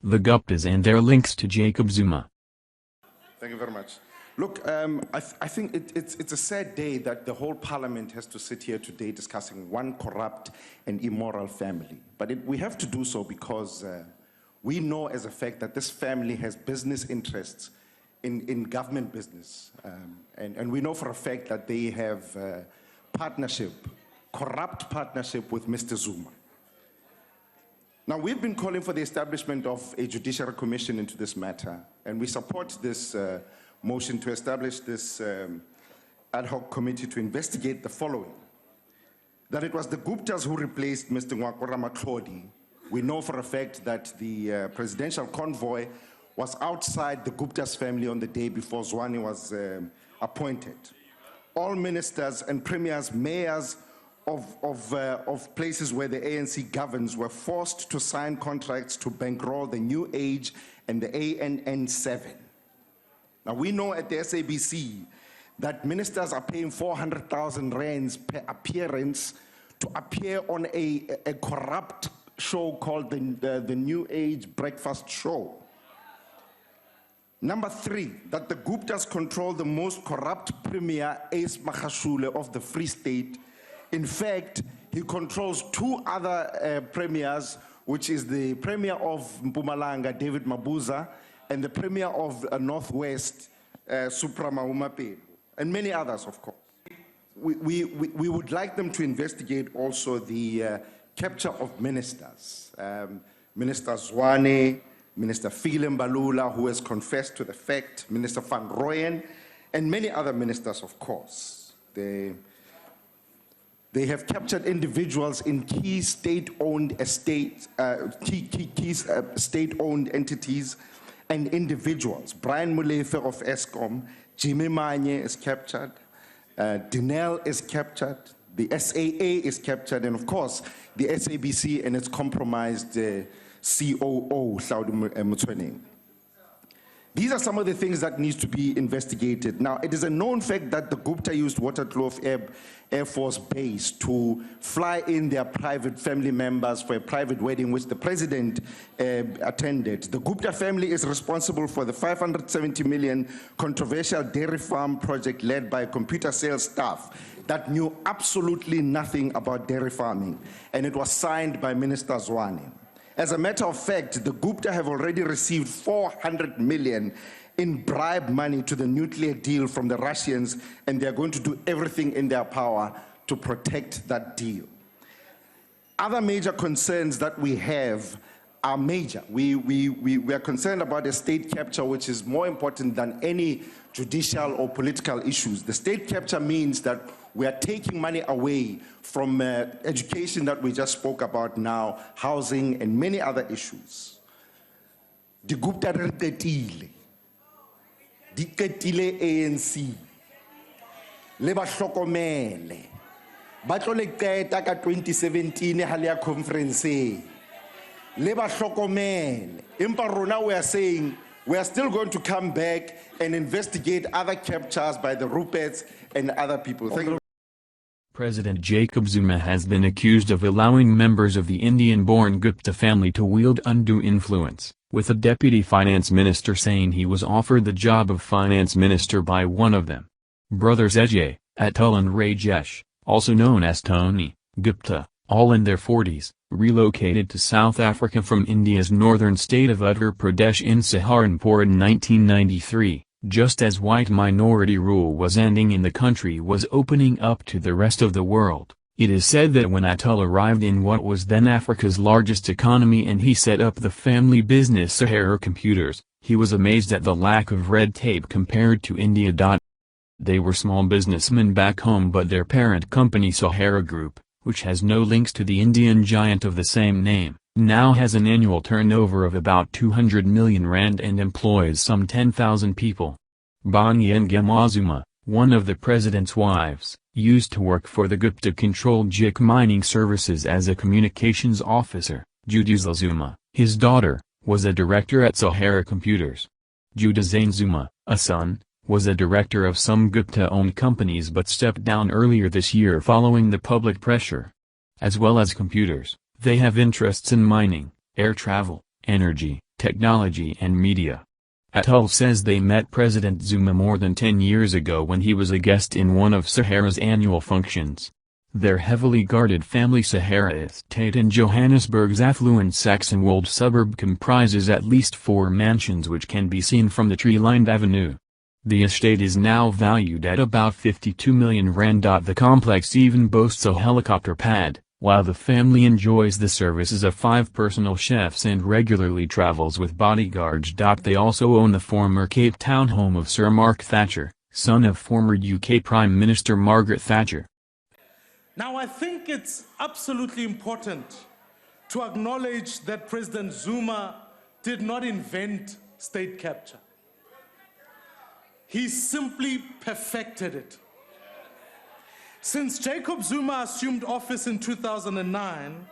the GUPTAS and their links to Jacob Zuma. Thank you very much. Look, I think it's a sad day that the whole parliament has to sit here today discussing one corrupt and immoral family. But we have to do so because we know as a fact that this family has business interests in government business. And we know for a fact that they have corrupt partnership with Mr. Zuma. Now, we've been calling for the establishment of a judicial commission into this matter, and we support this motion to establish this ad hoc committee to investigate the following. That it was the Guptas who replaced Mr. Ramatlhodi. We know for a fact that the presidential convoy was outside the Guptas family on the day before Zwane was appointed. All ministers and premiers, mayors of places where the ANC governs were forced to sign contracts to bankroll the New Age and the ANN7. Now, we know at the SABC that ministers are paying 400,000 rands per appearance to appear on a corrupt show called the New Age Breakfast Show. Number 3, that the Guptas control the most corrupt premier, Ace Magashule of the Free State. In fact, he controls 2 other premiers, which is the premier of Mpumalanga, David Mabuza, and the premier of Northwest, Suprama Umapelo, and many others, of course. We would like them to investigate also the capture of ministers. Minister Zwane, Minister Philem Balula, who has confessed to the fact, Minister Van Rooyen, and many other ministers, of course. They have captured individuals in key state-owned state-owned entities and individuals. Brian Molefe of Eskom, Jimmy Manye is captured, Dinel is captured, the SAA is captured, and of course, the SABC and its compromised COO, Hlaudu Motsoeneng. These are some of the things that need to be investigated. Now, it is a known fact that the Gupta used Waterkloof Air Force Base to fly in their private family members for a private wedding, which the president attended. The Gupta family is responsible for the 570 million controversial dairy farm project led by computer sales staff that knew absolutely nothing about dairy farming, and it was signed by Minister Zwane. As a matter of fact, the Gupta have already received 400 million in bribe money to the nuclear deal from the Russians, and they're going to do everything in their power to protect that deal. Other major concerns that we have are major. We are concerned about a state capture, which is more important than any judicial or political issues. The state capture means that we are taking money away from education that we just spoke about now, housing, and many other issues. The Gupta di qetile ANC le ba hlokomele ba tlo le qeta ka 2017 ha le ya conference le ba hlokomele empa rona we are saying we are still going to come back and investigate other captures by the Ruperts and other people. Thank you. President Jacob Zuma has been accused of allowing members of the Indian-born Gupta family to wield undue influence, with the deputy finance minister saying he was offered the job of finance minister by one of them. Brothers Ajay, Atul and Rajesh, also known as Tony Gupta, all in their 40s, relocated to South Africa from India's northern state of Uttar Pradesh in Saharanpur in 1993. Just as white minority rule was ending and the country was opening up to the rest of the world, it is said that when Atul arrived in what was then Africa's largest economy and he set up the family business Sahara Computers, he was amazed at the lack of red tape compared to India. They were small businessmen back home, but their parent company Sahara Group, which has no links to the Indian giant of the same name, now has an annual turnover of about 200 million rand and employs some 10,000 people. Bonyenga Zuma, one of the president's wives, used to work for the Gupta-controlled JIC Mining Services as a communications officer. Juduzla Zuma, his daughter, was a director at Sahara Computers. Juduzane Zuma, a son, was a director of some Gupta-owned companies but stepped down earlier this year following the public pressure. As well as computers, they have interests in mining, air travel, energy, technology and media. Atul says they met President Zuma more than 10 years ago when he was a guest in one of Sahara's annual functions. Their heavily guarded family Sahara estate in Johannesburg's affluent Saxonwold suburb comprises at least 4 mansions which can be seen from the tree-lined avenue. The estate is now valued at about 52 million rand. The complex even boasts a helicopter pad, while the family enjoys the services of 5 personal chefs and regularly travels with bodyguards. They also own the former Cape Town home of Sir Mark Thatcher, son of former UK Prime Minister Margaret Thatcher. Now, I think it's absolutely important to acknowledge that President Zuma did not invent state capture. He simply perfected it. Since Jacob Zuma assumed office in 2009,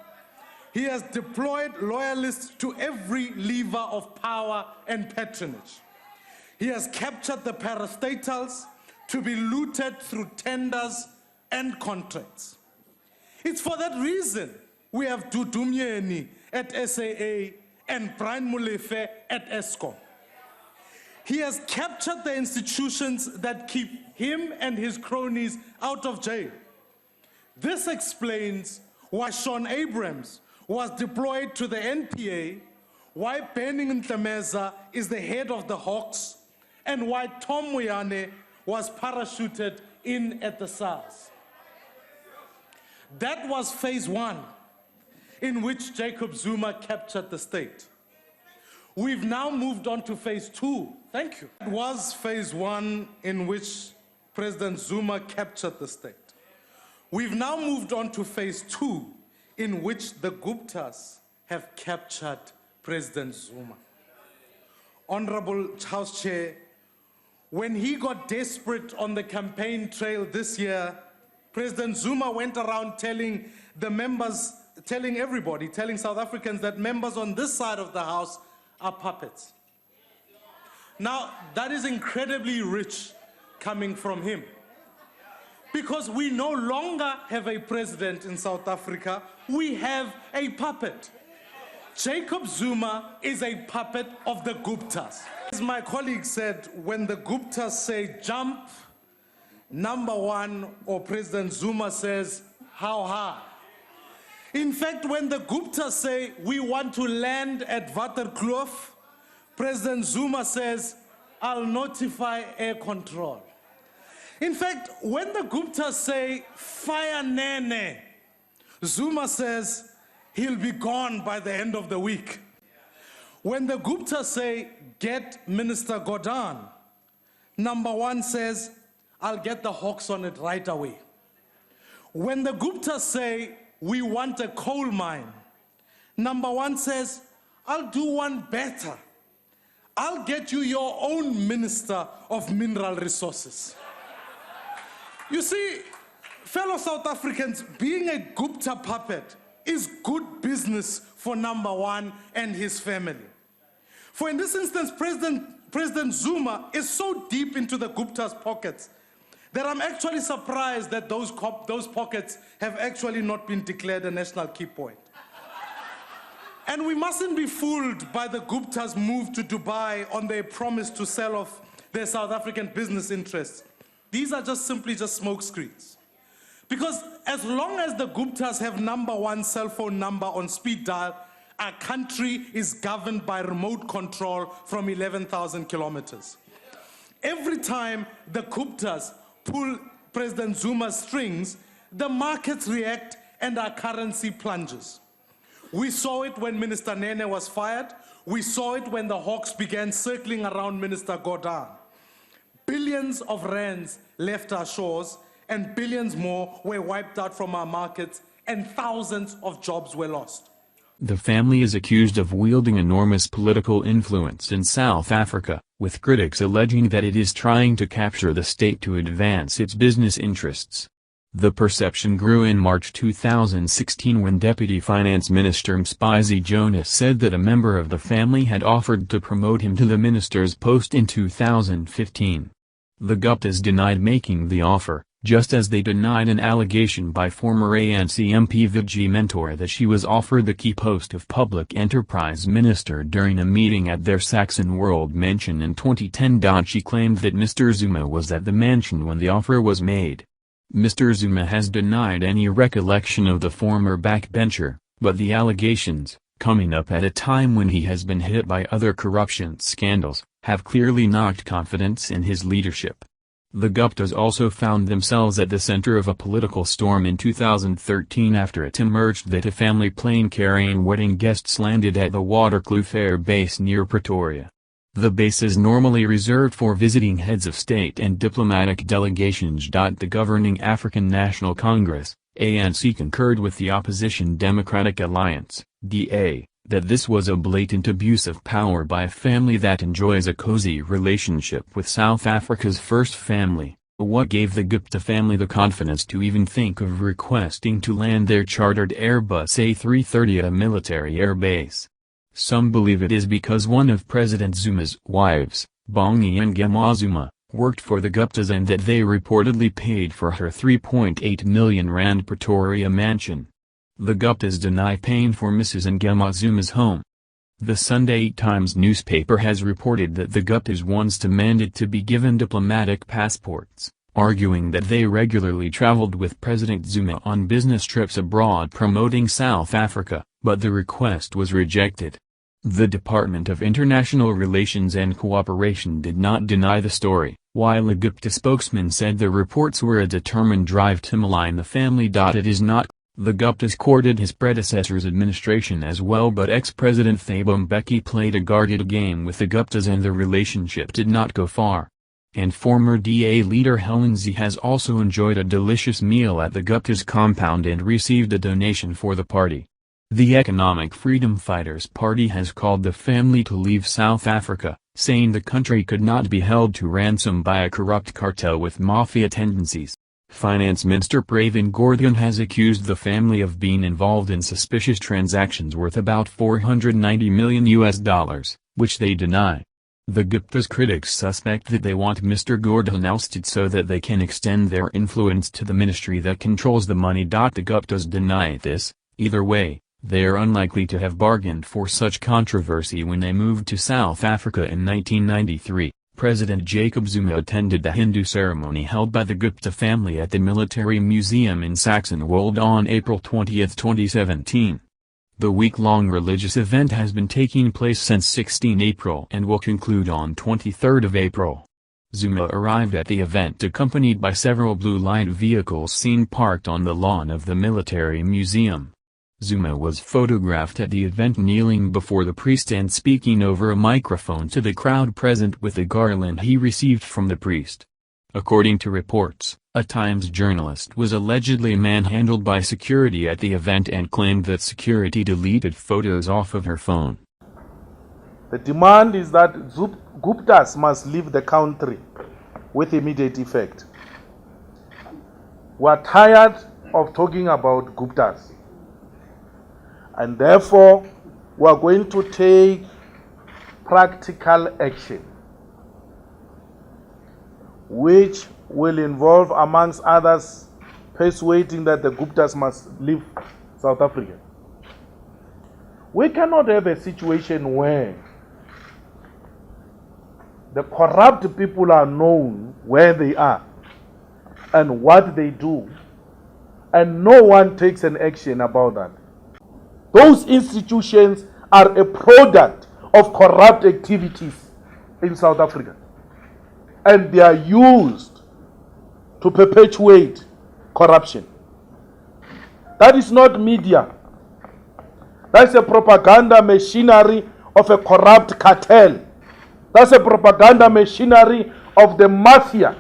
he has deployed loyalists to every lever of power and patronage. He has captured the parastatals to be looted through tenders and contracts. It's for that reason we have Dudu Myeni at SAA and Brian Molefe at Eskom. He has captured the institutions that keep him and his cronies out of jail. This explains why Sean Abrams was deployed to the NPA, why Benny Ntameza is the head of the Hawks, and why Tom Moyane was parachuted in at the SARS. That was phase 1, in which Jacob Zuma captured the state. We've now moved on to phase 2. Thank you. It was phase 1 in which President Zuma captured the state. We've now moved on to phase 2, in which the GUPTAS have captured President Zuma. Honorable House Chair, when he got desperate on the campaign trail this year, President Zuma went around telling the members, telling everybody, telling South Africans that members on this side of the house are puppets. Now, that is incredibly rich coming from him, because we no longer have a president in South Africa, we have a puppet. Jacob Zuma is a puppet of the GUPTAS. As my colleague said, when the GUPTAS say jump, number 1, or President Zuma says, how high? In fact, when the GUPTAS say we want to land at Waterkloof, President Zuma says, I'll notify air control. In fact, when the GUPTAS say fire Nene, Zuma says he'll be gone by the end of the week. When the GUPTAS say get Minister Gordhan, number 1 says I'll get the Hawks on it right away. When the GUPTAS say we want a coal mine, number 1 says I'll do one better. I'll get you your own Minister of Mineral Resources. You see, fellow South Africans, being a Gupta puppet is good business for number 1 and his family. For in this instance, President Zuma is so deep into the Guptas' pockets that I'm actually surprised that those pockets have actually not been declared a national key point. And we mustn't be fooled by the Guptas' move to Dubai on their promise to sell off their South African business interests. These are simply smoke screens. Because as long as the Guptas have number 1 cell phone number on speed dial, our country is governed by remote control from 11,000 kilometers. Every time the Guptas pull President Zuma's strings, the markets react and our currency plunges. We saw it when Minister Nene was fired. We saw it when the Hawks began circling around Minister Gordhan. Billions of rands left our shores, and billions more were wiped out from our markets, and thousands of jobs were lost. The family is accused of wielding enormous political influence in South Africa, with critics alleging that it is trying to capture the state to advance its business interests. The perception grew in March 2016 when Deputy Finance Minister Mspizi Jonas said that a member of the family had offered to promote him to the minister's post in 2015. The GUPTAS denied making the offer, just as they denied an allegation by former ANC MP Vijay Mentor that she was offered the key post of Public Enterprise Minister during a meeting at their Saxon World mansion in 2010. She claimed that Mr. Zuma was at the mansion when the offer was made. Mr. Zuma has denied any recollection of the former backbencher, but the allegations, coming up at a time when he has been hit by other corruption scandals, have clearly knocked confidence in his leadership. The Guptas also found themselves at the center of a political storm in 2013 after it emerged that a family plane carrying wedding guests landed at the Waterkloof Air Base near Pretoria. The base is normally reserved for visiting heads of state and diplomatic delegations. The governing African National Congress, ANC, concurred with the opposition Democratic Alliance, DA, that this was a blatant abuse of power by a family that enjoys a cozy relationship with South Africa's first family. What gave the Gupta family the confidence to even think of requesting to land their chartered Airbus A330 at a military air base? Some believe it is because one of President Zuma's wives, Bongi Ngema Zuma, worked for the Guptas and that they reportedly paid for her R3.8 million Pretoria mansion. The Guptas deny paying for Mrs. Ngema Zuma's home. The Sunday Times newspaper has reported that the Guptas once demanded to be given diplomatic passports, arguing that they regularly traveled with President Zuma on business trips abroad promoting South Africa, but the request was rejected. The Department of International Relations and Cooperation did not deny the story, while a Gupta spokesman said the reports were a determined drive to malign the family. It is not. The Guptas courted his predecessor's administration as well, but ex-President Thabo Mbeki played a guarded game with the Guptas and the relationship did not go far. And former DA leader Helen Zille has also enjoyed a delicious meal at the Guptas compound and received a donation for the party. The Economic Freedom Fighters Party has called the family to leave South Africa, saying the country could not be held to ransom by a corrupt cartel with mafia tendencies. Finance Minister Pravin Gordhan has accused the family of being involved in suspicious transactions worth about $490 million, which they deny. The Gupta's critics suspect that they want Mr. Gordhan ousted so that they can extend their influence to the ministry that controls the money. The Guptas deny this. Either way, they are unlikely to have bargained for such controversy when they moved to South Africa in 1993. President Jacob Zuma attended the Hindu ceremony held by the Gupta family at the Military Museum in Saxon Wold on April 20, 2017. The week-long religious event has been taking place since 16 April and will conclude on 23 April. Zuma arrived at the event accompanied by several blue light vehicles seen parked on the lawn of the Military Museum. Zuma was photographed at the event kneeling before the priest and speaking over a microphone to the crowd present with a garland he received from the priest. According to reports, a Times journalist was allegedly manhandled by security at the event and claimed that security deleted photos off of her phone. The demand is that Guptas must leave the country with immediate effect. We are tired of talking about Guptas. And therefore, we are going to take practical action, which will involve, amongst others, persuading that the Guptas must leave South Africa. We cannot have a situation where the corrupt people are known where they are and what they do, and no one takes an action about that. Those institutions are a product of corrupt activities in South Africa. And they are used to perpetuate corruption. That is not media. That's a propaganda machinery of a corrupt cartel. That's a propaganda machinery of the mafia.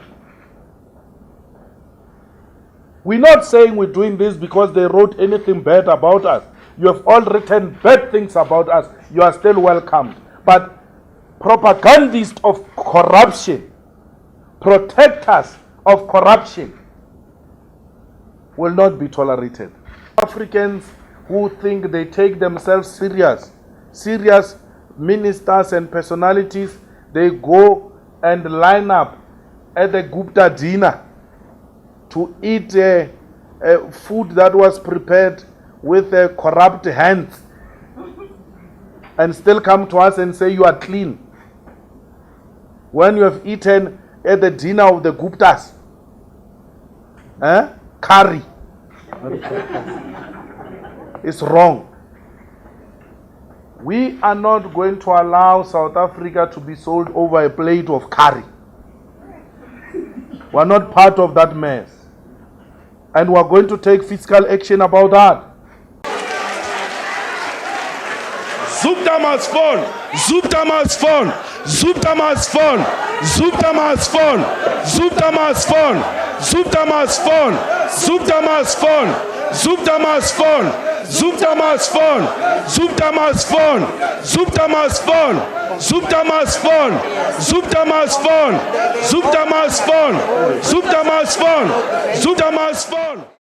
We're not saying we're doing this because they wrote anything bad about us. You have all written bad things about us. You are still welcomed. But propagandists of corruption, protectors of corruption, will not be tolerated. Africans who think they take themselves serious ministers and personalities, they go and line up at the Gupta dinner to eat food that was prepared with corrupt hands and still come to us and say you are clean when you have eaten at the dinner of the GUPTAS? Curry. It's wrong. We are not going to allow South Africa to be sold over a plate of curry. We are not part of that mess. And we are going to take fiscal action about that. Zuma must fall. Zuma must fall. Zuma must fall. Zuma must fall. Zuma must fall. Zuma must fall. Zuma must fall. Zuma must fall. Zuma must fall. Zuma must fall. Zuma must fall. Zuma must fall. Zuma must fall. Zuma must fall. Zuma must fall. Zuma must fall.